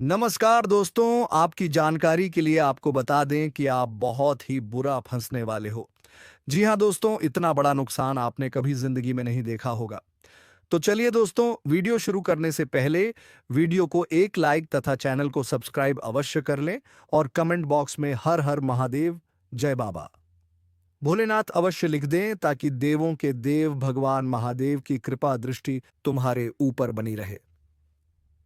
नमस्कार दोस्तों, आपकी जानकारी के लिए आपको बता दें कि आप बहुत ही बुरा फंसने वाले हो। जी हाँ दोस्तों, इतना बड़ा नुकसान आपने कभी जिंदगी में नहीं देखा होगा। तो चलिए दोस्तों, वीडियो शुरू करने से पहले वीडियो को एक लाइक तथा चैनल को सब्सक्राइब अवश्य कर लें और कमेंट बॉक्स में हर हर महादेव, जय बाबा, भोलेनाथ अवश्य लिख दें ताकि देवों के देव भगवान महादेव की कृपा दृष्टि तुम्हारे ऊपर बनी रहे।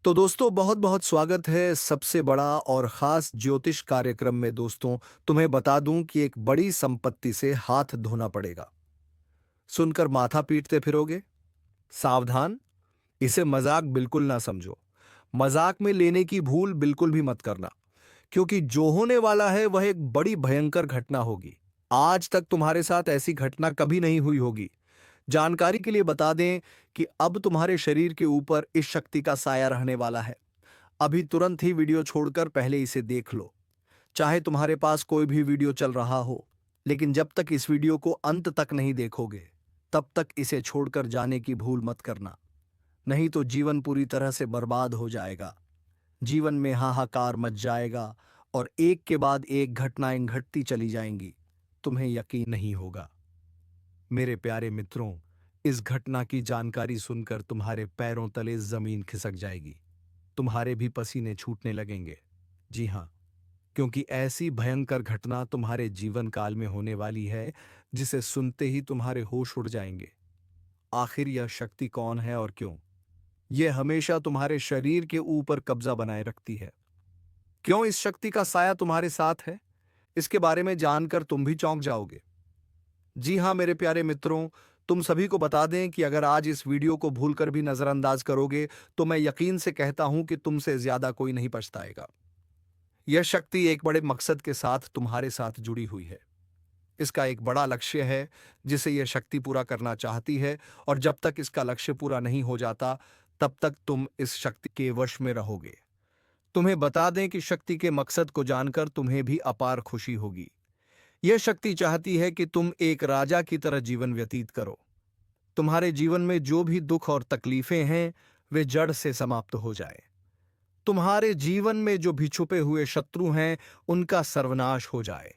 तो दोस्तों, बहुत बहुत स्वागत है सबसे बड़ा और खास ज्योतिष कार्यक्रम में। दोस्तों, तुम्हें बता दूं कि एक बड़ी संपत्ति से हाथ धोना पड़ेगा। सुनकर माथा पीटते फिरोगे? सावधान, इसे मजाक बिल्कुल ना समझो। मजाक में लेने की भूल बिल्कुल भी मत करना, क्योंकि जो होने वाला है वह एक बड़ी भयंकर घटना होगी। आज तक तुम्हारे साथ ऐसी घटना कभी नहीं हुई होगी। जानकारी के लिए बता दें कि अब तुम्हारे शरीर के ऊपर इस शक्ति का साया रहने वाला है। अभी तुरंत ही वीडियो छोड़कर पहले इसे देख लो। चाहे तुम्हारे पास कोई भी वीडियो चल रहा हो, लेकिन जब तक इस वीडियो को अंत तक नहीं देखोगे, तब तक इसे छोड़कर जाने की भूल मत करना। नहीं तो जीवन पूरी तरह से बर्बाद हो जाएगा। जीवन में हाहाकार मच जाएगा और एक के बाद एक घटनाएं घटती चली जाएंगी। तुम्हें यकीन नहीं होगा। मेरे प्यारे मित्रों, इस घटना की जानकारी सुनकर तुम्हारे पैरों तले जमीन खिसक जाएगी। तुम्हारे भी पसीने छूटने लगेंगे। जी हाँ, क्योंकि ऐसी भयंकर घटना तुम्हारे जीवन काल में होने वाली है जिसे सुनते ही तुम्हारे होश उड़ जाएंगे। आखिर यह शक्ति कौन है और क्यों? यह हमेशा तुम्हारे शरीर के ऊपर कब्जा बनाए रखती है। क्यों इस शक्ति का साया तुम्हारे साथ है? इसके बारे में जानकर तुम भी चौंक जाओगे। जी हाँ मेरे प्यारे मित्रों, तुम सभी को बता दें कि अगर आज इस वीडियो को भूलकर भी नजरअंदाज करोगे तो मैं यकीन से कहता हूं कि तुमसे ज्यादा कोई नहीं पछताएगा। यह शक्ति एक बड़े मकसद के साथ तुम्हारे साथ जुड़ी हुई है। इसका एक बड़ा लक्ष्य है जिसे यह शक्ति पूरा करना चाहती है, और जब तक इसका लक्ष्य पूरा नहीं हो जाता तब तक तुम इस शक्ति के वश में रहोगे। तुम्हें बता दें कि शक्ति के मकसद को जानकर तुम्हें भी अपार खुशी होगी। यह शक्ति चाहती है कि तुम एक राजा की तरह जीवन व्यतीत करो। तुम्हारे जीवन में जो भी दुख और तकलीफें हैं वे जड़ से समाप्त हो जाए। तुम्हारे जीवन में जो भी छुपे हुए शत्रु हैं उनका सर्वनाश हो जाए।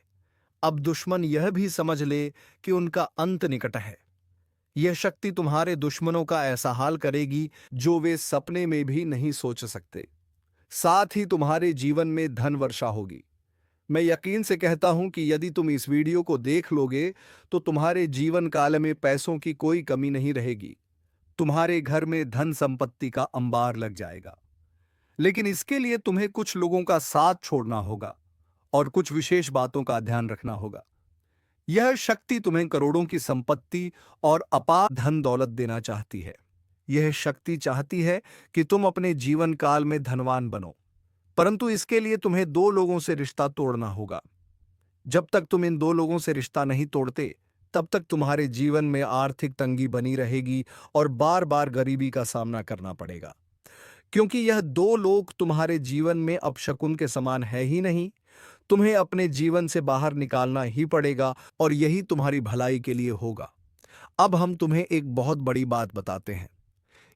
अब दुश्मन यह भी समझ ले कि उनका अंत निकट है। यह शक्ति तुम्हारे दुश्मनों का ऐसा हाल करेगी जो वे सपने में भी नहीं सोच सकते। साथ ही तुम्हारे जीवन में धन वर्षा होगी। मैं यकीन से कहता हूं कि यदि तुम इस वीडियो को देख लोगे तो तुम्हारे जीवन काल में पैसों की कोई कमी नहीं रहेगी। तुम्हारे घर में धन संपत्ति का अंबार लग जाएगा। लेकिन इसके लिए तुम्हें कुछ लोगों का साथ छोड़ना होगा और कुछ विशेष बातों का ध्यान रखना होगा। यह शक्ति तुम्हें करोड़ों की संपत्ति और अपार धन दौलत देना चाहती है। यह शक्ति चाहती है कि तुम अपने जीवन काल में धनवान बनो, परंतु इसके लिए तुम्हें दो लोगों से रिश्ता तोड़ना होगा। जब तक तुम इन दो लोगों से रिश्ता नहीं तोड़ते, तब तक तुम्हारे जीवन में आर्थिक तंगी बनी रहेगी और बार बार गरीबी का सामना करना पड़ेगा। क्योंकि यह दो लोग तुम्हारे जीवन में अपशकुन के समान है ही नहीं। तुम्हें अपने जीवन से बाहर निकालना ही पड़ेगा और यही तुम्हारी भलाई के लिए होगा। अब हम तुम्हें एक बहुत बड़ी बात बताते हैं।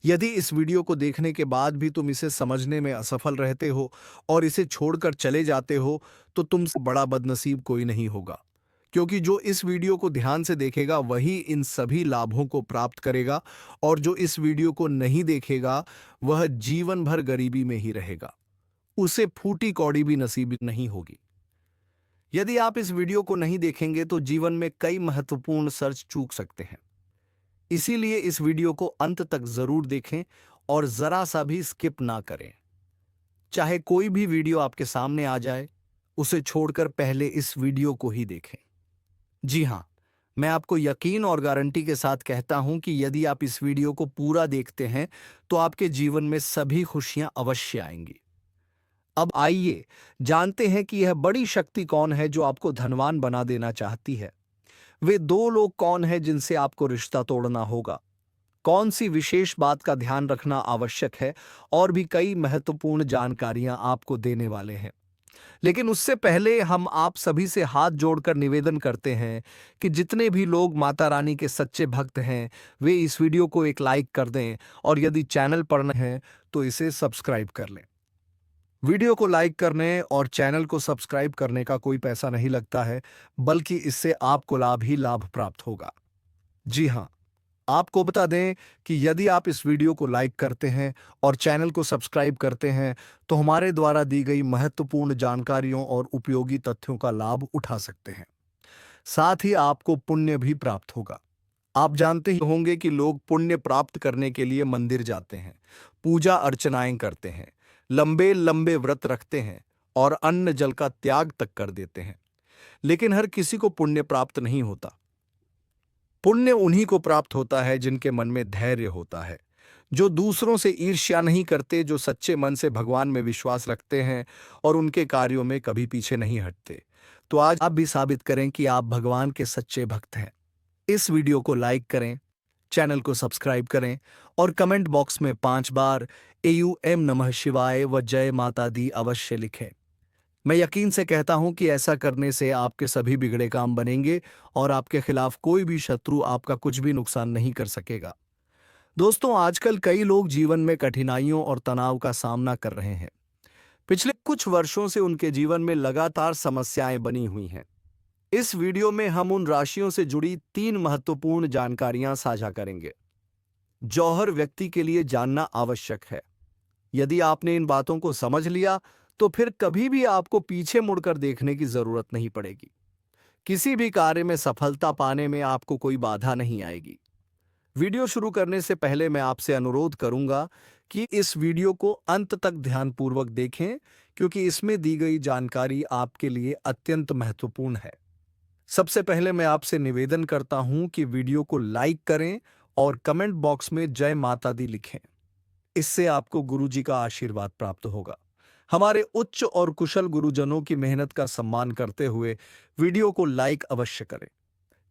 यदि इस वीडियो को देखने के बाद भी तुम इसे समझने में असफल रहते हो और इसे छोड़कर चले जाते हो, तो तुमसे बड़ा बदनसीब कोई नहीं होगा। क्योंकि जो इस वीडियो को ध्यान से देखेगा वही इन सभी लाभों को प्राप्त करेगा, और जो इस वीडियो को नहीं देखेगा वह जीवन भर गरीबी में ही रहेगा। उसे फूटी कौड़ी भी नसीब नहीं होगी। यदि आप इस वीडियो को नहीं देखेंगे तो जीवन में कई महत्वपूर्ण सर्च चूक सकते हैं। इसीलिए इस वीडियो को अंत तक जरूर देखें और जरा सा भी स्किप ना करें। चाहे कोई भी वीडियो आपके सामने आ जाए, उसे छोड़कर पहले इस वीडियो को ही देखें। जी हां, मैं आपको यकीन और गारंटी के साथ कहता हूं कि यदि आप इस वीडियो को पूरा देखते हैं तो आपके जीवन में सभी खुशियां अवश्य आएंगी। अब आइए जानते हैं कि यह बड़ी शक्ति कौन है जो आपको धनवान बना देना चाहती है। वे दो लोग कौन हैं जिनसे आपको रिश्ता तोड़ना होगा, कौन सी विशेष बात का ध्यान रखना आवश्यक है, और भी कई महत्वपूर्ण जानकारियां आपको देने वाले हैं। लेकिन उससे पहले हम आप सभी से हाथ जोड़कर निवेदन करते हैं कि जितने भी लोग माता रानी के सच्चे भक्त हैं वे इस वीडियो को एक लाइक कर दें, और यदि चैनल पर नए हैं तो इसे सब्सक्राइब कर लें। वीडियो को लाइक करने और चैनल को सब्सक्राइब करने का कोई पैसा नहीं लगता है, बल्कि इससे आपको लाभ ही लाभ प्राप्त होगा। जी हाँ, आपको बता दें कि यदि आप इस वीडियो को लाइक करते हैं और चैनल को सब्सक्राइब करते हैं, तो हमारे द्वारा दी गई महत्वपूर्ण जानकारियों और उपयोगी तथ्यों का लाभ उठा सकते हैं। साथ ही आपको पुण्य भी प्राप्त होगा। आप जानते ही होंगे कि लोग पुण्य प्राप्त करने के लिए मंदिर जाते हैं, पूजा अर्चनाएं करते हैं, लंबे लंबे व्रत रखते हैं और अन्न जल का त्याग तक कर देते हैं। लेकिन हर किसी को पुण्य प्राप्त नहीं होता। पुण्य उन्हीं को प्राप्त होता है जिनके मन में धैर्य होता है, जो दूसरों से ईर्ष्या नहीं करते, जो सच्चे मन से भगवान में विश्वास रखते हैं और उनके कार्यों में कभी पीछे नहीं हटते। तो आज आप भी साबित करें कि आप भगवान के सच्चे भक्त हैं। इस वीडियो को लाइक करें, चैनल को सब्सक्राइब करें और कमेंट बॉक्स में 5 बार एयूएम नमः शिवाय व जय माता दी अवश्य लिखें। मैं यकीन से कहता हूं कि ऐसा करने से आपके सभी बिगड़े काम बनेंगे और आपके खिलाफ कोई भी शत्रु आपका कुछ भी नुकसान नहीं कर सकेगा। दोस्तों, आजकल कई लोग जीवन में कठिनाइयों और तनाव का सामना कर रहे हैं। पिछले कुछ वर्षों से उनके जीवन में लगातार समस्याएं बनी हुई हैं। इस वीडियो में हम उन राशियों से जुड़ी 3 महत्वपूर्ण जानकारियां साझा करेंगे जो हर व्यक्ति के लिए जानना आवश्यक है। यदि आपने इन बातों को समझ लिया तो फिर कभी भी आपको पीछे मुड़कर देखने की जरूरत नहीं पड़ेगी। किसी भी कार्य में सफलता पाने में आपको कोई बाधा नहीं आएगी। वीडियो शुरू करने से पहले मैं आपसे अनुरोध करूंगा कि इस वीडियो को अंत तक ध्यानपूर्वक देखें, क्योंकि इसमें दी गई जानकारी आपके लिए अत्यंत महत्वपूर्ण है। सबसे पहले मैं आपसे निवेदन करता हूं कि वीडियो को लाइक करें और कमेंट बॉक्स में जय माता दी लिखें। इससे आपको गुरुजी का आशीर्वाद प्राप्त होगा। हमारे उच्च और कुशल गुरुजनों की मेहनत का सम्मान करते हुए वीडियो को लाइक अवश्य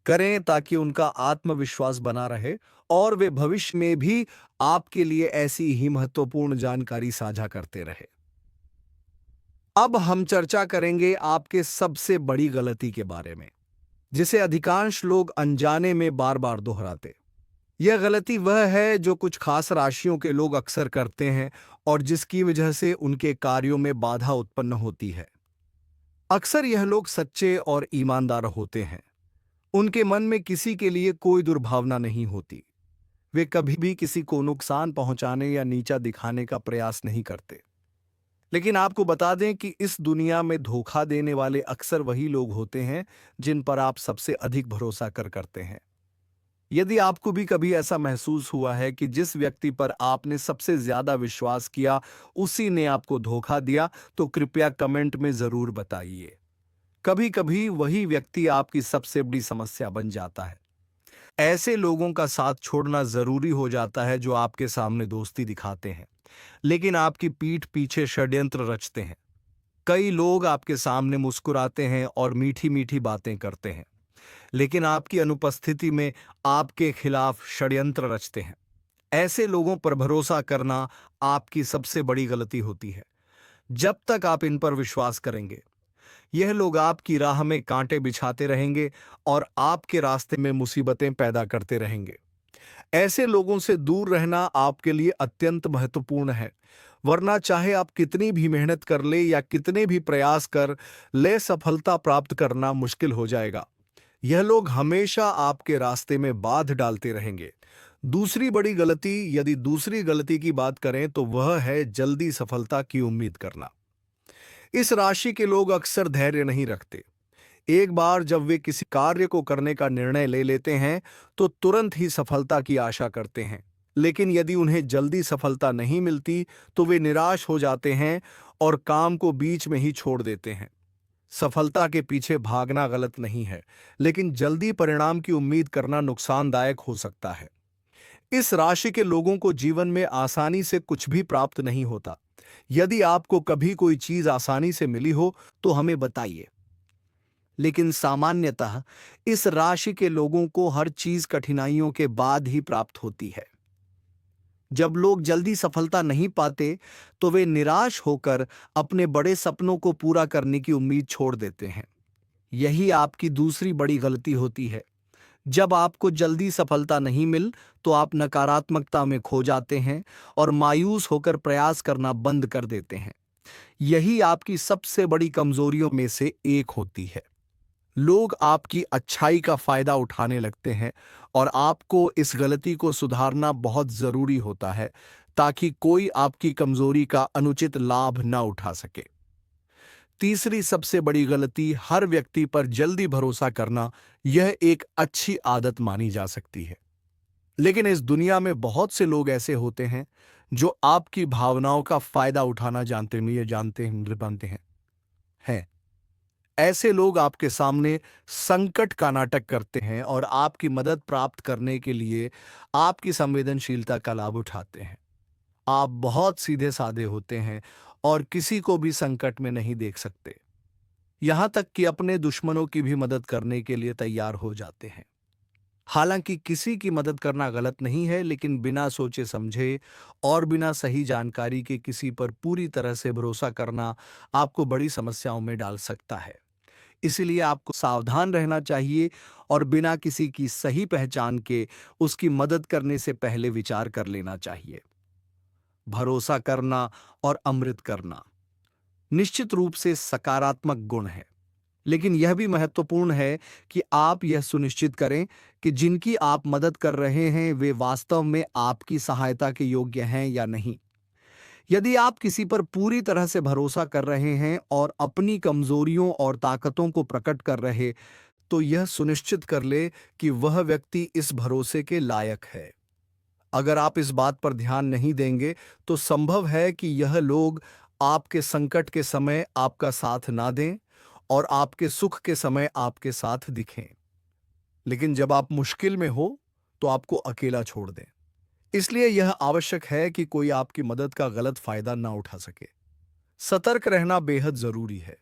करें ताकि उनका आत्मविश्वास बना रहे और वे भविष्य में भी आपके लिए ऐसी ही महत्वपूर्ण जानकारी साझा करते रहे। अब हम चर्चा करेंगे आपके सबसे बड़ी गलती के बारे में, जिसे अधिकांश लोग अनजाने में बार बार दोहराते। यह गलती वह है जो कुछ खास राशियों के लोग अक्सर करते हैं और जिसकी वजह से उनके कार्यों में बाधा उत्पन्न होती है। अक्सर यह लोग सच्चे और ईमानदार होते हैं। उनके मन में किसी के लिए कोई दुर्भावना नहीं होती। वे कभी भी किसी को नुकसान पहुंचाने या नीचा दिखाने का प्रयास नहीं करते। लेकिन आपको बता दें कि इस दुनिया में धोखा देने वाले अक्सर वही लोग होते हैं जिन पर आप सबसे अधिक भरोसा करते हैं। यदि आपको भी कभी ऐसा महसूस हुआ है कि जिस व्यक्ति पर आपने सबसे ज्यादा विश्वास किया उसी ने आपको धोखा दिया, तो कृपया कमेंट में जरूर बताइए। कभी कभी वही व्यक्ति आपकी सबसे बड़ी समस्या बन जाता है। ऐसे लोगों का साथ छोड़ना जरूरी हो जाता है जो आपके सामने दोस्ती दिखाते हैं लेकिन आपकी पीठ पीछे षड्यंत्र रचते हैं। कई लोग आपके सामने मुस्कुराते हैं और मीठी मीठी बातें करते हैं, लेकिन आपकी अनुपस्थिति में आपके खिलाफ षड्यंत्र रचते हैं। ऐसे लोगों पर भरोसा करना आपकी सबसे बड़ी गलती होती है। जब तक आप इन पर विश्वास करेंगे, यह लोग आपकी राह में कांटे बिछाते रहेंगे और आपके रास्ते में मुसीबतें पैदा करते रहेंगे। ऐसे लोगों से दूर रहना आपके लिए अत्यंत महत्वपूर्ण है, वरना चाहे आप कितनी भी मेहनत कर ले या कितने भी प्रयास कर ले, सफलता प्राप्त करना मुश्किल हो जाएगा। यह लोग हमेशा आपके रास्ते में बाध डालते रहेंगे। दूसरी बड़ी गलती, यदि दूसरी गलती की बात करें तो वह है जल्दी सफलता की उम्मीद करना। इस राशि के लोग अक्सर धैर्य नहीं रखते। एक बार जब वे किसी कार्य को करने का निर्णय ले लेते हैं तो तुरंत ही सफलता की आशा करते हैं, लेकिन यदि उन्हें जल्दी सफलता नहीं मिलती तो वे निराश हो जाते हैं और काम को बीच में ही छोड़ देते हैं। सफलता के पीछे भागना गलत नहीं है, लेकिन जल्दी परिणाम की उम्मीद करना नुकसानदायक हो सकता है। इस राशि के लोगों को जीवन में आसानी से कुछ भी प्राप्त नहीं होता। यदि आपको कभी कोई चीज आसानी से मिली हो तो हमें बताइए, लेकिन सामान्यतः इस राशि के लोगों को हर चीज कठिनाइयों के बाद ही प्राप्त होती है। जब लोग जल्दी सफलता नहीं पाते तो वे निराश होकर अपने बड़े सपनों को पूरा करने की उम्मीद छोड़ देते हैं। यही आपकी दूसरी बड़ी गलती होती है। जब आपको जल्दी सफलता नहीं मिल तो आप नकारात्मकता में खो जाते हैं और मायूस होकर प्रयास करना बंद कर देते हैं। यही आपकी सबसे बड़ी कमजोरियों में से एक होती है। लोग आपकी अच्छाई का फायदा उठाने लगते हैं और आपको इस गलती को सुधारना बहुत जरूरी होता है ताकि कोई आपकी कमजोरी का अनुचित लाभ न उठा सके। तीसरी सबसे बड़ी गलती हर व्यक्ति पर जल्दी भरोसा करना। यह एक अच्छी आदत मानी जा सकती है, लेकिन इस दुनिया में बहुत से लोग ऐसे होते हैं जो आपकी भावनाओं का फायदा उठाना जानते हैं। ऐसे लोग आपके सामने संकट का नाटक करते हैं और आपकी मदद प्राप्त करने के लिए आपकी संवेदनशीलता का लाभ उठाते हैं। आप बहुत सीधे साधे होते हैं और किसी को भी संकट में नहीं देख सकते, यहां तक कि अपने दुश्मनों की भी मदद करने के लिए तैयार हो जाते हैं। हालांकि किसी की मदद करना गलत नहीं है, लेकिन बिना सोचे समझे और बिना सही जानकारी के किसी पर पूरी तरह से भरोसा करना आपको बड़ी समस्याओं में डाल सकता है। इसीलिए आपको सावधान रहना चाहिए और बिना किसी की सही पहचान के उसकी मदद करने से पहले विचार कर लेना चाहिए। भरोसा करना और अमृत करना निश्चित रूप से सकारात्मक गुण है, लेकिन यह भी महत्वपूर्ण है कि आप यह सुनिश्चित करें कि जिनकी आप मदद कर रहे हैं वे वास्तव में आपकी सहायता के योग्य हैं या नहीं। यदि आप किसी पर पूरी तरह से भरोसा कर रहे हैं और अपनी कमजोरियों और ताकतों को प्रकट कर रहे, तो यह सुनिश्चित कर ले कि वह व्यक्ति इस भरोसे के लायक है। अगर आप इस बात पर ध्यान नहीं देंगे तो संभव है कि यह लोग आपके संकट के समय आपका साथ ना दें और आपके सुख के समय आपके साथ दिखें, लेकिन जब आप मुश्किल में हो तो आपको अकेला छोड़ दें। इसलिए यह आवश्यक है कि कोई आपकी मदद का गलत फायदा ना उठा सके। सतर्क रहना बेहद जरूरी है।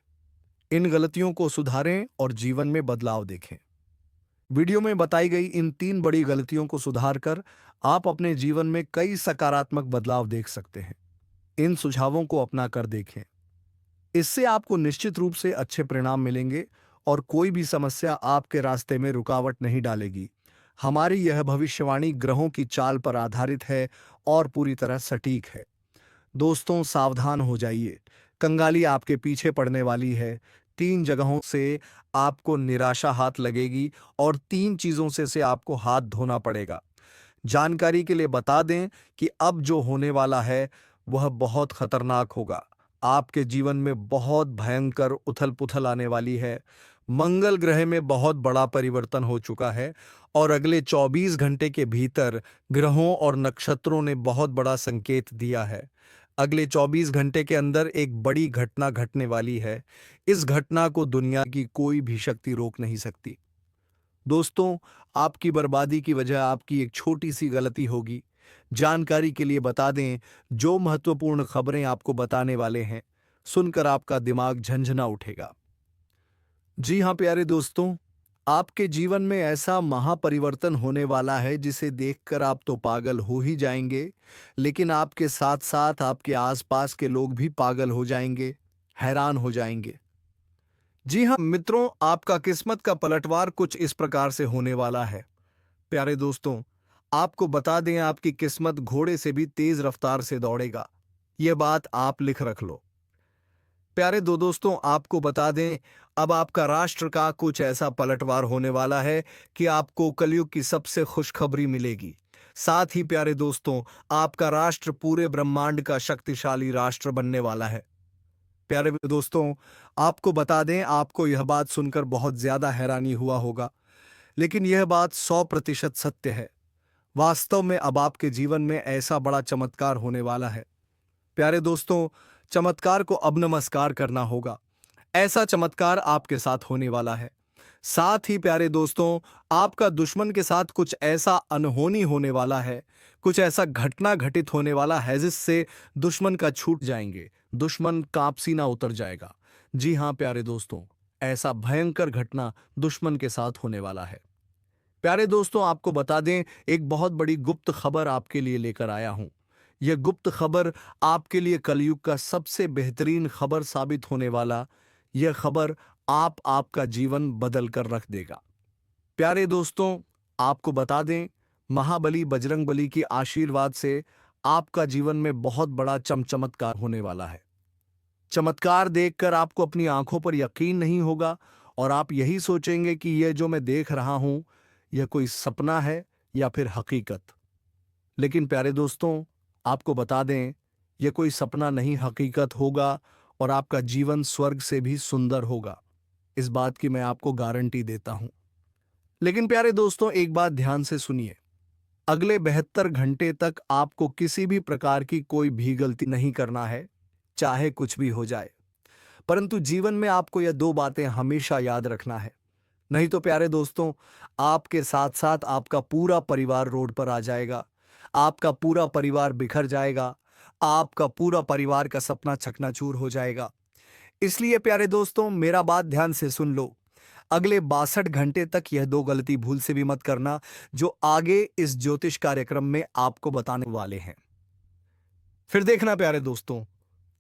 इन गलतियों को सुधारें और जीवन में बदलाव देखें। वीडियो में बताई गई इन 3 बड़ी गलतियों को सुधार कर आप अपने जीवन में कई सकारात्मक बदलाव देख सकते हैं। इन सुझावों को अपना कर देखें। इससे आपको निश्चित रूप से अच्छे परिणाम मिलेंगे और कोई भी समस्या आपके रास्ते में रुकावट नहीं डालेगी। हमारी यह भविष्यवाणी ग्रहों की चाल पर आधारित है और पूरी तरह सटीक है। दोस्तों, सावधान हो जाइए, कंगाली आपके पीछे पड़ने वाली है। 3 जगहों से आपको निराशा हाथ लगेगी और 3 चीजों से आपको हाथ धोना पड़ेगा। जानकारी के लिए बता दें कि अब जो होने वाला है वह बहुत खतरनाक होगा। आपके जीवन में बहुत भयंकर उथल-पुथल आने वाली है। मंगल ग्रह में बहुत बड़ा परिवर्तन हो चुका है और अगले 24 घंटे के भीतर ग्रहों और नक्षत्रों ने बहुत बड़ा संकेत दिया है। अगले 24 घंटे के अंदर एक बड़ी घटना घटने वाली है। इस घटना को दुनिया की कोई भी शक्ति रोक नहीं सकती। दोस्तों, आपकी बर्बादी की वजह आपकी एक छोटी सी गलती होगी। जानकारी के लिए बता दें, जो महत्वपूर्ण खबरें आपको बताने वाले हैं, सुनकर आपका दिमाग झंझना उठेगा। जी हाँ प्यारे दोस्तों, आपके जीवन में ऐसा महापरिवर्तन होने वाला है जिसे देखकर आप तो पागल हो ही जाएंगे, लेकिन आपके साथ साथ आपके आसपास के लोग भी पागल हो जाएंगे, हैरान हो जाएंगे। जी हाँ मित्रों, आपका किस्मत का पलटवार कुछ इस प्रकार से होने वाला है। प्यारे दोस्तों, आपको बता दें, आपकी किस्मत घोड़े से भी तेज रफ्तार से दौड़ेगा। यह बात आप लिख रख लो। प्यारे दोस्तों, आपको बता दें, अब आपका राष्ट्र का कुछ ऐसा पलटवार होने वाला है कि आपको कलयुग की सबसे खुशखबरी मिलेगी। साथ ही प्यारे दोस्तों, आपका राष्ट्र पूरे ब्रह्मांड का शक्तिशाली राष्ट्र बनने वाला है। प्यारे दोस्तों, आपको बता दें, आपको यह बात सुनकर बहुत ज्यादा हैरानी हुआ होगा, लेकिन यह बात 100% सत्य है। वास्तव में अब आपके जीवन में ऐसा बड़ा चमत्कार होने वाला है। प्यारे दोस्तों, चमत्कार को अब नमस्कार करना होगा। ऐसा चमत्कार आपके साथ होने वाला है। साथ ही प्यारे दोस्तों, आपका दुश्मन के साथ कुछ ऐसा अनहोनी होने वाला है, कुछ ऐसा घटना घटित होने वाला है जिससे दुश्मन का छूट जाएंगे, दुश्मन कांप सीना उतर जाएगा। जी हाँ प्यारे दोस्तों, ऐसा भयंकर घटना दुश्मन के साथ होने वाला है। प्यारे दोस्तों, आपको बता दें, एक बहुत बड़ी गुप्त खबर आपके लिए लेकर आया हूं। यह गुप्त खबर आपके लिए कलयुग का सबसे बेहतरीन खबर साबित होने वाला। यह खबर आपका जीवन बदल कर रख देगा। प्यारे दोस्तों, आपको बता दें, महाबली बजरंगबली की आशीर्वाद से आपका जीवन में बहुत बड़ा चमत्कार होने वाला है। चमत्कार देखकर आपको अपनी आंखों पर यकीन नहीं होगा और आप यही सोचेंगे कि यह जो मैं देख रहा हूं, यह कोई सपना है या फिर हकीकत। लेकिन प्यारे दोस्तों, आपको बता दें, यह कोई सपना नहीं, हकीकत होगा और आपका जीवन स्वर्ग से भी सुंदर होगा। इस बात की मैं आपको गारंटी देता हूं। लेकिन प्यारे दोस्तों, एक बात ध्यान से सुनिए। अगले 72 घंटे तक आपको किसी भी प्रकार की कोई भी गलती नहीं करना है, चाहे कुछ भी हो जाए। परंतु जीवन में आपको यह 2 बातें हमेशा याद रखना है। नहीं तो प्यारे दोस्तों, आपके साथ-साथ आपका पूरा परिवार रोड पर आ जाएगा। आपका पूरा परिवार बिखर जाएगा। आपका पूरा परिवार का सपना चकनाचूर हो जाएगा। इसलिए प्यारे दोस्तों, मेरा बात ध्यान से सुन लो। अगले 62 घंटे तक यह 2 गलती भूल से भी मत करना, जो आगे इस ज्योतिष कार्यक्रम में आपको बताने वाले हैं। फिर देखना प्यारे दोस्तों,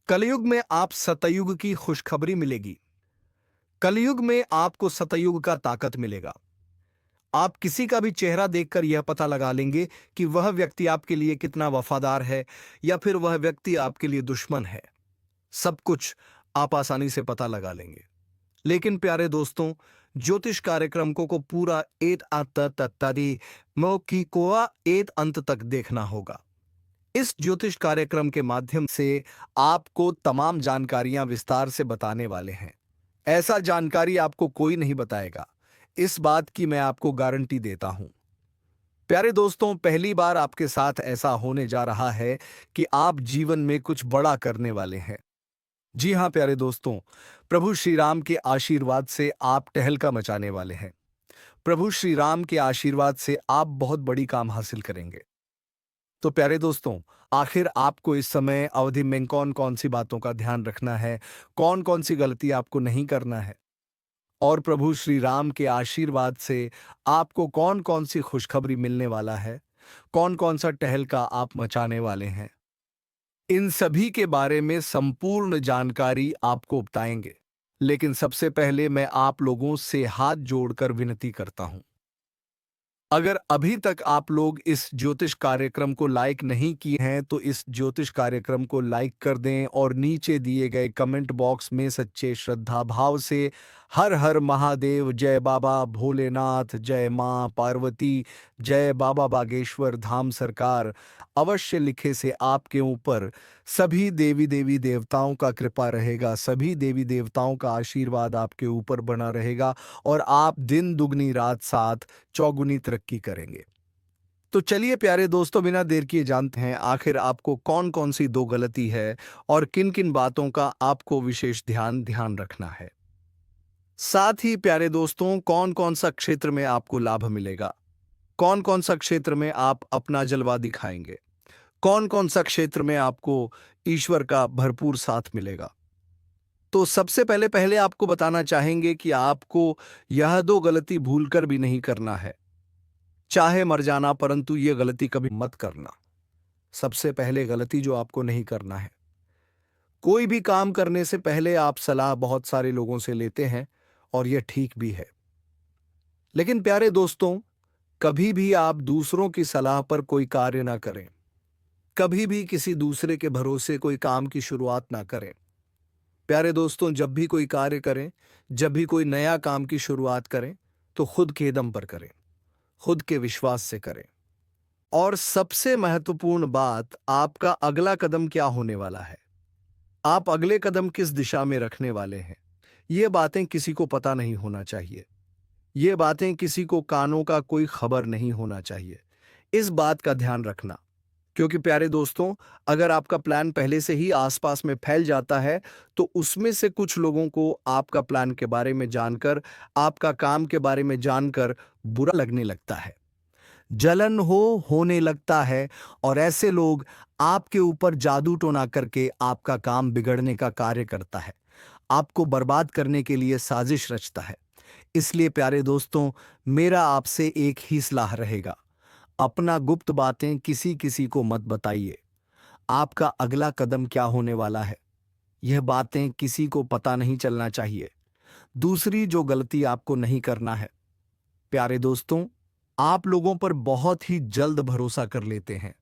कलयुग में आप सतयुग की खुशखबरी मिलेगी। कलयुग में आपको सतयुग का ताकत मिलेगा। आप किसी का भी चेहरा देखकर यह पता लगा लेंगे कि वह व्यक्ति आपके लिए कितना वफादार है या फिर वह व्यक्ति आपके लिए दुश्मन है। सब कुछ आप आसानी से पता लगा लेंगे। लेकिन प्यारे दोस्तों, ज्योतिष कार्यक्रम को पूरा एत अंत तक देखना होगा। इस ज्योतिष कार्यक्रम के माध्यम से आपको तमाम जानकारियां विस्तार से बताने वाले हैं। ऐसा जानकारी आपको कोई नहीं बताएगा, इस बात की मैं आपको गारंटी देता हूं। प्यारे दोस्तों, पहली बार आपके साथ ऐसा होने जा रहा है कि आप जीवन में कुछ बड़ा करने वाले हैं। जी हां प्यारे दोस्तों, प्रभु श्री राम के आशीर्वाद से आप टहलका मचाने वाले हैं। प्रभु श्री राम के आशीर्वाद से आप बहुत बड़ी काम हासिल करेंगे। तो प्यारे दोस्तों, आखिर आपको इस समय अवधि में कौन कौन सी बातों का ध्यान रखना है, कौन कौन सी गलती आपको नहीं करना है, और प्रभु श्री राम के आशीर्वाद से आपको कौन कौन सी खुशखबरी मिलने वाला है, कौन कौन सा टहलका आप मचाने वाले हैं, इन सभी के बारे में संपूर्ण जानकारी आपको बताएंगे। लेकिन सबसे पहले मैं आप लोगों से हाथ जोड़कर विनती करता हूं, अगर अभी तक आप लोग इस ज्योतिष कार्यक्रम को लाइक नहीं किए हैं तो इस ज्योतिष कार्यक्रम को लाइक कर दें और नीचे दिए गए कमेंट बॉक्स में सच्चे श्रद्धा भाव से हर हर महादेव, जय बाबा भोलेनाथ, जय मां पार्वती, जय बाबा बागेश्वर धाम सरकार अवश्य लिखे से आपके ऊपर सभी देवी देवी देवताओं का कृपा रहेगा, सभी देवी देवताओं का आशीर्वाद आपके ऊपर बना रहेगा और आप दिन दुगनी रात सात चौगुनी तरक्की करेंगे। तो चलिए प्यारे दोस्तों, बिना देर किए जानते हैं आखिर आपको कौन कौन सी 2 गलती है और किन किन बातों का आपको विशेष ध्यान रखना है। साथ ही प्यारे दोस्तों, कौन कौन सा क्षेत्र में आपको लाभ मिलेगा, कौन कौन सा क्षेत्र में आप अपना जलवा दिखाएंगे, कौन कौन सा क्षेत्र में आपको ईश्वर का भरपूर साथ मिलेगा। तो सबसे पहले आपको बताना चाहेंगे कि आपको यह 2 गलती भूलकर भी नहीं करना है। चाहे मर जाना, परंतु यह गलती कभी मत करना। सबसे पहले गलती जो आपको नहीं करना है, कोई भी काम करने से पहले आप सलाह बहुत सारे लोगों से लेते हैं और यह ठीक भी है। लेकिन प्यारे दोस्तों, कभी भी आप दूसरों की सलाह पर कोई कार्य ना करें। कभी भी किसी दूसरे के भरोसे कोई काम की शुरुआत ना करें। प्यारे दोस्तों, जब भी कोई कार्य करें, जब भी कोई नया काम की शुरुआत करें, तो खुद के दम पर करें, खुद के विश्वास से करें। और सबसे महत्वपूर्ण बात, आपका अगला कदम क्या होने वाला है, आप अगले कदम किस दिशा में रखने वाले हैं, ये बातें किसी को पता नहीं होना चाहिए। ये बातें किसी को कानों का कोई खबर नहीं होना चाहिए। इस बात का ध्यान रखना, क्योंकि प्यारे दोस्तों, अगर आपका प्लान पहले से ही आसपास में फैल जाता है तो उसमें से कुछ लोगों को आपका प्लान के बारे में जानकर, आपका काम के बारे में जानकर बुरा लगने लगता है, जलन होने लगता है और ऐसे लोग आपके ऊपर जादू टोना करके आपका काम बिगड़ने का कार्य करता है, आपको बर्बाद करने के लिए साजिश रचता है। इसलिए प्यारे दोस्तों, मेरा आपसे एक ही सलाह रहेगा, अपना गुप्त बातें किसी किसी को मत बताइए। आपका अगला कदम क्या होने वाला है, यह बातें किसी को पता नहीं चलना चाहिए। दूसरी जो गलती आपको नहीं करना है, प्यारे दोस्तों, आप लोगों पर बहुत ही जल्द भरोसा कर लेते हैं।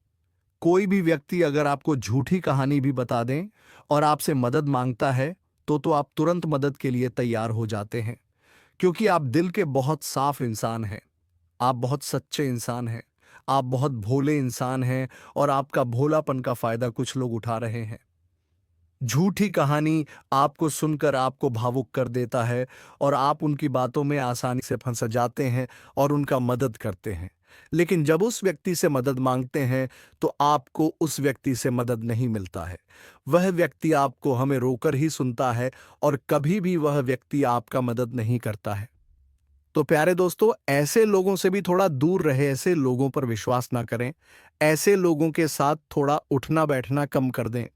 कोई भी व्यक्ति अगर आपको झूठी कहानी भी बता दें और आपसे मदद मांगता है तो आप तुरंत मदद के लिए तैयार हो जाते हैं, क्योंकि आप दिल के बहुत साफ इंसान हैं। आप बहुत सच्चे इंसान हैं। आप बहुत भोले इंसान हैं और आपका भोलापन का फायदा कुछ लोग उठा रहे हैं। झूठी कहानी आपको सुनकर आपको भावुक कर देता है और आप उनकी बातों में आसानी से फंस जाते हैं और उनका मदद करते हैं। लेकिन जब उस व्यक्ति से मदद मांगते हैं तो आपको उस व्यक्ति से मदद नहीं मिलता है। वह व्यक्ति आपको हमें रोकर ही सुनता है और कभी भी वह व्यक्ति आपका मदद नहीं करता है। तो प्यारे दोस्तों, ऐसे लोगों से भी थोड़ा दूर रहे, ऐसे लोगों पर विश्वास ना करें, ऐसे लोगों के साथ थोड़ा उठना बैठना कम कर दें।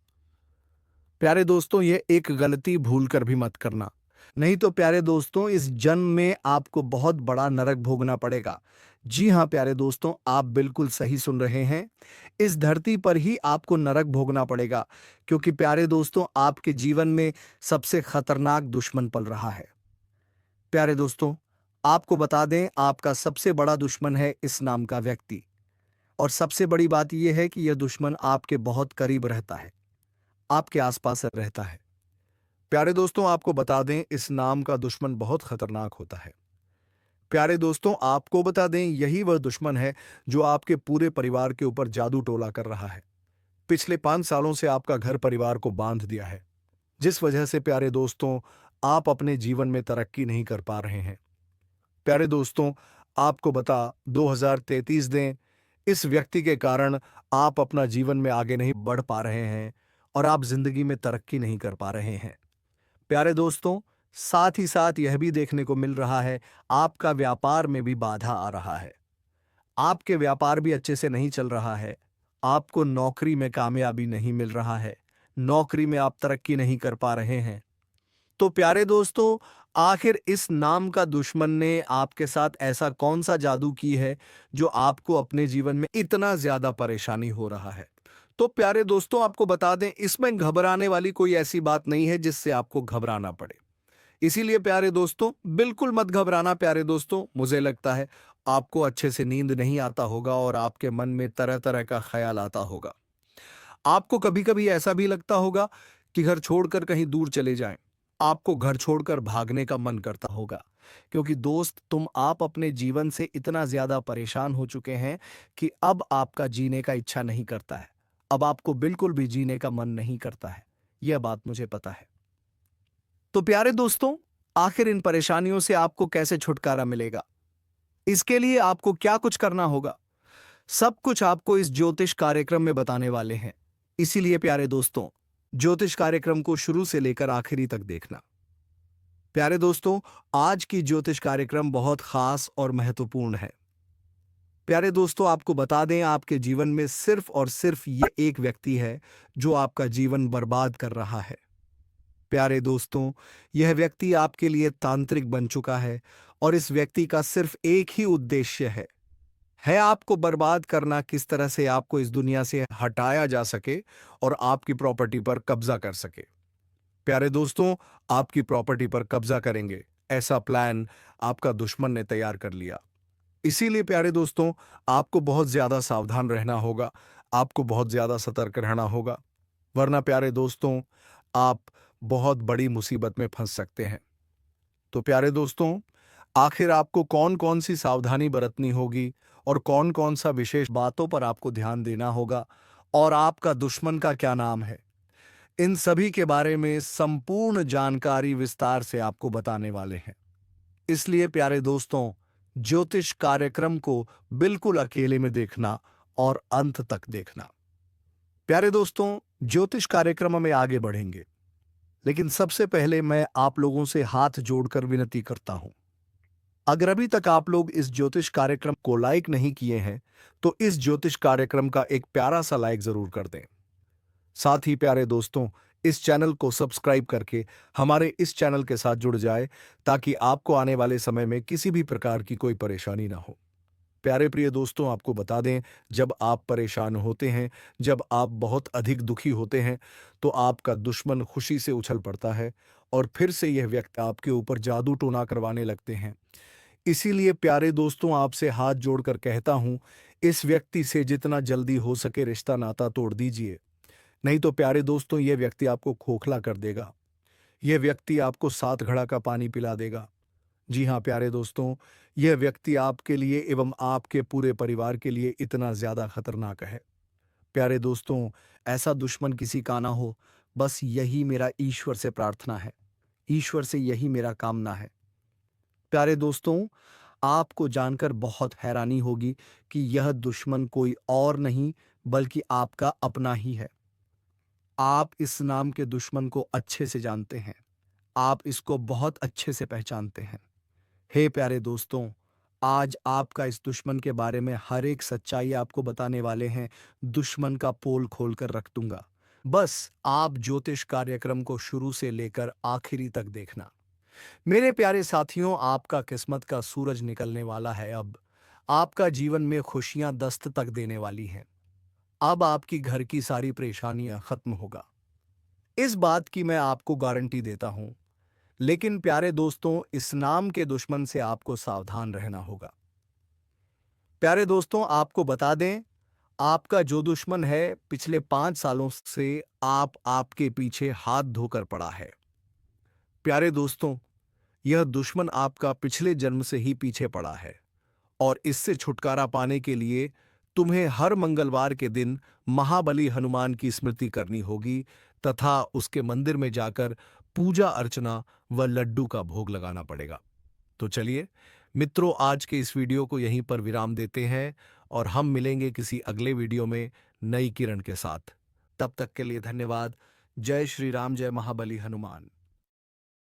प्यारे दोस्तों, ये एक गलती भूल कर भी मत करना, नहीं तो प्यारे दोस्तों इस जन्म में आपको बहुत बड़ा नरक भोगना पड़ेगा। जी हाँ प्यारे दोस्तों, आप बिल्कुल सही सुन रहे हैं। इस धरती पर ही आपको नरक भोगना पड़ेगा, क्योंकि प्यारे दोस्तों आपके जीवन में सबसे खतरनाक दुश्मन पल रहा है। प्यारे दोस्तों, आपको बता दें, आपका सबसे बड़ा दुश्मन है इस नाम का व्यक्ति। और सबसे बड़ी बात यह है कि यह दुश्मन आपके बहुत करीब रहता है, आपके आसपास रहता है। प्यारे दोस्तों, आपको बता दें, इस नाम का दुश्मन बहुत खतरनाक होता है। प्यारे दोस्तों, आपको बता दें, यही वह दुश्मन है जो आपके पूरे परिवार के ऊपर जादू टोला कर रहा है। पिछले 5 सालों से आपका घर परिवार को बांध दिया है, जिस वजह से प्यारे दोस्तों आप अपने जीवन में तरक्की नहीं कर पा रहे हैं। प्यारे दोस्तों, आपको बता 2033 दें, इस व्यक्ति के कारण आप अपना जीवन में आगे नहीं बढ़ पा रहे हैं और आप जिंदगी में तरक्की नहीं कर पा रहे हैं। प्यारे दोस्तों, साथ ही साथ यह भी देखने को मिल रहा है, आपका व्यापार में भी बाधा आ रहा है। आपके व्यापार भी अच्छे से नहीं चल रहा है। आपको नौकरी में कामयाबी नहीं मिल रहा है। नौकरी में आप तरक्की नहीं कर पा रहे हैं। तो प्यारे दोस्तों, आखिर इस नाम का दुश्मन ने आपके साथ ऐसा कौन सा जादू की है जो आपको अपने जीवन में इतना ज्यादा परेशानी हो रहा है? तो प्यारे दोस्तों, आपको बता दें, इसमें घबराने वाली कोई ऐसी बात नहीं है जिससे आपको घबराना पड़े। इसीलिए प्यारे दोस्तों, बिल्कुल मत घबराना। प्यारे दोस्तों, मुझे लगता है आपको अच्छे से नींद नहीं आता होगा और आपके मन में तरह तरह का ख्याल आता होगा। आपको कभी कभी ऐसा भी लगता होगा कि घर छोड़कर कहीं दूर चले जाएं। आपको घर छोड़कर भागने का मन करता होगा, क्योंकि दोस्त आप अपने जीवन से इतना ज्यादा परेशान हो चुके हैं कि अब आपका जीने का इच्छा नहीं करता है। अब आपको बिल्कुल भी जीने का मन नहीं करता है। यह बात मुझे पता है। तो प्यारे दोस्तों, आखिर इन परेशानियों से आपको कैसे छुटकारा मिलेगा? इसके लिए आपको क्या कुछ करना होगा, सब कुछ आपको इस ज्योतिष कार्यक्रम में बताने वाले हैं। इसीलिए प्यारे दोस्तों, ज्योतिष कार्यक्रम को शुरू से लेकर आखिरी तक देखना। प्यारे दोस्तों, आज की ज्योतिष कार्यक्रम बहुत खास और महत्वपूर्ण है। प्यारे दोस्तों, आपको बता दें, आपके जीवन में सिर्फ और सिर्फ ये एक व्यक्ति है जो आपका जीवन बर्बाद कर रहा है। प्यारे दोस्तों, यह व्यक्ति आपके लिए तांत्रिक बन चुका है और इस व्यक्ति का सिर्फ एक ही उद्देश्य है आपको बर्बाद करना। किस तरह से आपको इस दुनिया से हटाया जा सके और आपकी प्रॉपर्टी पर कब्जा कर सके। प्यारे दोस्तों, आपकी प्रॉपर्टी पर कब्जा करेंगे, ऐसा प्लान आपका दुश्मन ने तैयार कर लिया। इसीलिए प्यारे दोस्तों, आपको बहुत ज्यादा सावधान रहना होगा, आपको बहुत ज्यादा सतर्क रहना होगा, वरना प्यारे दोस्तों आप बहुत बड़ी मुसीबत में फंस सकते हैं। तो प्यारे दोस्तों, आखिर आपको कौन कौन सी सावधानी बरतनी होगी और कौन कौन सा विशेष बातों पर आपको ध्यान देना होगा और आपका दुश्मन का क्या नाम है, इन सभी के बारे में संपूर्ण जानकारी विस्तार से आपको बताने वाले हैं। इसलिए प्यारे दोस्तों, ज्योतिष कार्यक्रम को बिल्कुल अकेले में देखना और अंत तक देखना। प्यारे दोस्तों, ज्योतिष कार्यक्रम में आगे बढ़ेंगे, लेकिन सबसे पहले मैं आप लोगों से हाथ जोड़कर विनती करता हूं, अगर अभी तक आप लोग इस ज्योतिष कार्यक्रम को लाइक नहीं किए हैं तो इस ज्योतिष कार्यक्रम का एक प्यारा सा लाइक जरूर कर दें। साथ ही प्यारे दोस्तों, इस चैनल को सब्सक्राइब करके हमारे इस चैनल के साथ जुड़ जाए, ताकि आपको आने वाले समय में किसी भी प्रकार की कोई परेशानी ना हो। प्यारे प्रिय दोस्तों, आपको बता दें, जब आप परेशान होते हैं, जब आप बहुत अधिक दुखी होते हैं, तो आपका दुश्मन खुशी से उछल पड़ता है और फिर से यह व्यक्ति आपके ऊपर जादू टोना करवाने लगते हैं। इसीलिए प्यारे दोस्तों, आपसे हाथ जोड़कर कहता हूं, इस व्यक्ति से जितना जल्दी हो सके रिश्ता नाता तोड़ दीजिए। नहीं तो प्यारे दोस्तों, ये व्यक्ति आपको खोखला कर देगा। यह व्यक्ति आपको 7 घड़ा का पानी पिला देगा। जी हाँ प्यारे दोस्तों, यह व्यक्ति आपके लिए एवं आपके पूरे परिवार के लिए इतना ज़्यादा खतरनाक है। प्यारे दोस्तों, ऐसा दुश्मन किसी का ना हो, बस यही मेरा ईश्वर से प्रार्थना है। ईश्वर से यही मेरा कामना है। प्यारे दोस्तों, आपको जानकर बहुत हैरानी होगी कि यह दुश्मन कोई और नहीं बल्कि आपका अपना ही है। आप इस नाम के दुश्मन को अच्छे से जानते हैं। आप इसको बहुत अच्छे से पहचानते हैं। हे प्यारे दोस्तों, आज आपका इस दुश्मन के बारे में हर एक सच्चाई आपको बताने वाले हैं। दुश्मन का पोल खोलकर रख दूंगा। बस आप ज्योतिष कार्यक्रम को शुरू से लेकर आखिरी तक देखना। मेरे प्यारे साथियों, आपका किस्मत का सूरज निकलने वाला है अब। आपका जीवन में खुशियां दस्तक तक देने वाली हैं। अब आपकी घर की सारी परेशानियां खत्म होगा। इस बात की मैं आपको गारंटी देता हूं। लेकिन प्यारे दोस्तों, इस नाम के दुश्मन से आपको सावधान रहना होगा। प्यारे दोस्तों, आपको बता दें, आपका जो दुश्मन है पिछले 5 सालों से आपके पीछे हाथ धोकर पड़ा है। प्यारे दोस्तों, यह दुश्मन आपका पिछले जन्म से ही पीछे पड़ा है और इससे छुटकारा पाने के लिए तुम्हें हर मंगलवार के दिन महाबली हनुमान की स्मृति करनी होगी तथा उसके मंदिर में जाकर पूजा अर्चना व लड्डू का भोग लगाना पड़ेगा। तो चलिए मित्रों, आज के इस वीडियो को यहीं पर विराम देते हैं और हम मिलेंगे किसी अगले वीडियो में नई किरण के साथ। तब तक के लिए धन्यवाद। जय श्री राम, जय महाबली हनुमान।